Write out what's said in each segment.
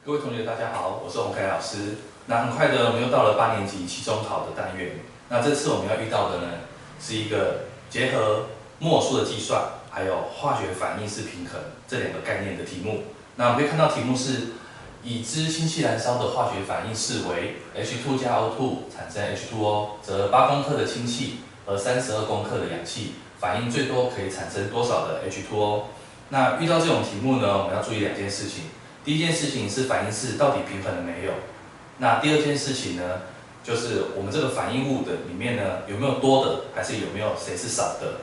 各位同学，大家好，我是洪凯老师。那很快的，我们又到了8年级期中考的单元。那这次我们要遇到的呢，是一个结合末数的计算，还有化学反应式平衡这两个概念的题目。那我们可以看到题目是：已知氢气燃烧的化学反应式为 H2 加 O2 产生 H2O， 则8公克的氢气和32公克的氧气反应最多可以产生多少的 H2O？ 那遇到这种题目呢，我们要注意2件事情。第一件事情是反应式到底平衡了没有？那第二件事情呢，就是我们这个反应物的里面呢有没有多的，还是有没有谁是少的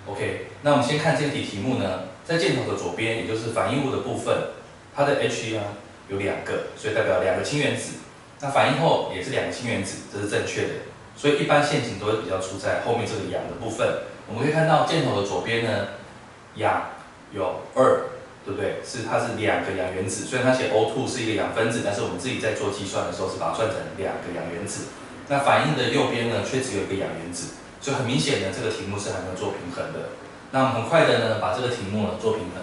？OK， 那我们先看这题题目呢，在箭头的左边，也就是反应物的部分，它的 H 呢有2个，所以代表2个氢原子。那反应后也是2个氢原子，这是正确的。所以一般陷阱都会比较出在后面这个氧的部分。我们可以看到箭头的左边呢，氧有2。对不对？它是2个氧原子，虽然它写 O2 是一个氧分子，但是我们自己在做计算的时候是把它算成2个氧原子。那反应的右边呢，却只有1个氧原子，所以很明显呢，这个题目是还没有做平衡的。那我们很快的呢，把这个题目呢做平衡。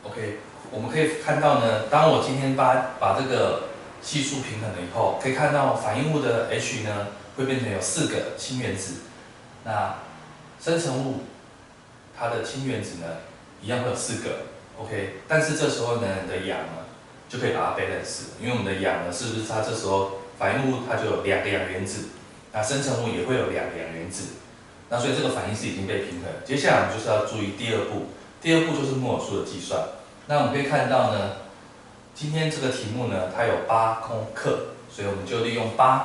OK， 我们可以看到呢，当我今天把这个系数平衡了以后，可以看到反应物的 H 呢会变成有4个氢原子，那生成物它的氢原子呢，一样会有4个 ，OK， 但是这时候呢，你的氧呢，就可以把它 balance， 因为我们的氧呢，是不是它这时候反应物它就有2个氧原子，那生成物也会有2个氧原子，那所以这个反应式已经被平衡。接下来我们就是要注意第2步，第2步就是摩尔数的计算。那我们可以看到呢，今天这个题目呢，它有8公克，所以我们就利用8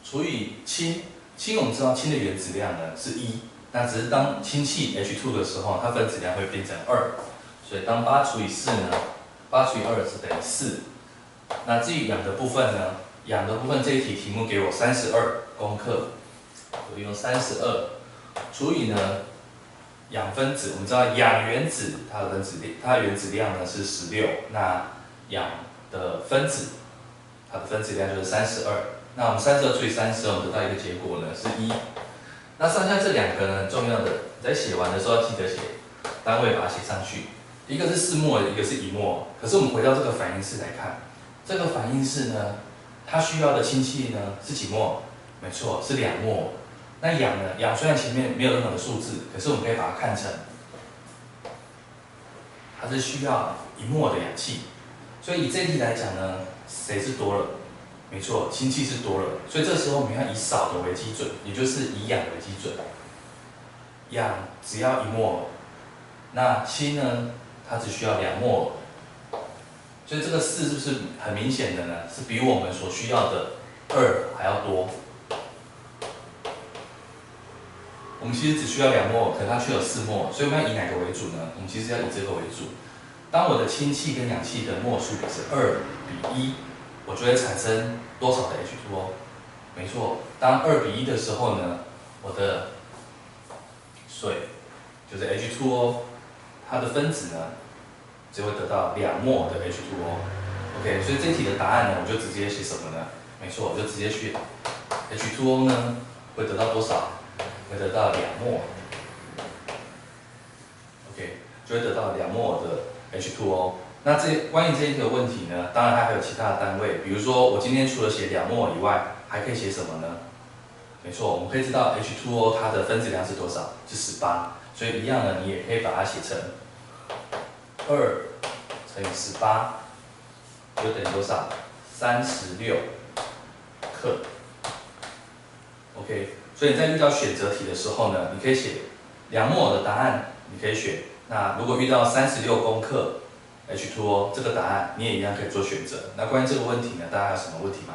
除以氢，氢我们知道氢的原子量呢是1。那只是当氢气 H2 的时候，它分子量会变成2，所以当8除以4呢，8除以2是等于4。那至于氧的部分呢，氧的部分这一题题目给我32公克，我用32除以呢氧分子，我们知道氧原子它的原子量呢是16，那氧的分子它的分子量就是32。那我们32除以32，我们得到一个结果呢是1。那上下这2个呢，很重要的，在写完的时候要记得写单位，把它写上去。一个是4摩尔，一个是1摩尔。可是我们回到这个反应式来看，这个反应式呢，它需要的氢气呢是几摩尔？没错，是2摩尔。那氧呢？氧虽然前面没有任何的数字，可是我们可以把它看成，它是需要1摩尔的氧气。所以以这一题来讲呢，谁是多了？没错，氢气是多了，所以这时候我们要以少的为基准，也就是以氧为基准。氧只要1摩尔，那氢呢，它只需要2摩尔。所以这个4是不是很明显的呢？是比我们所需要的2还要多。我们其实只需要2摩尔，可它却有4摩尔，所以我们要以哪个为主呢？我们其实要以这个为主。当我的氢气跟氧气的摩尔数比是2比1。我就会产生多少的 H2O？ 没错，当2比1的时候呢，我的水就是 H2O， 它的分子呢，就会得到2摩尔的 H2O。OK， 所以这题的答案呢，我就直接写什么呢？没错，我就直接写 H2O 呢，会得到多少？会得到2摩尔。OK， 就会得到2摩尔的 H2O。那关于这一个问题呢，当然它还有其他的单位，比如说我今天除了写2摩尔以外，还可以写什么呢？没错，我们可以知道 H2O 它的分子量是多少？是18，所以一样的，你也可以把它写成2乘以18，就等于多少？36克。OK， 所以你在遇到选择题的时候呢，你可以写2摩尔的答案，你可以选。那如果遇到36公克，H2O 这个答案你也一样可以做选择。那关于这个问题呢，大家有什么问题吗？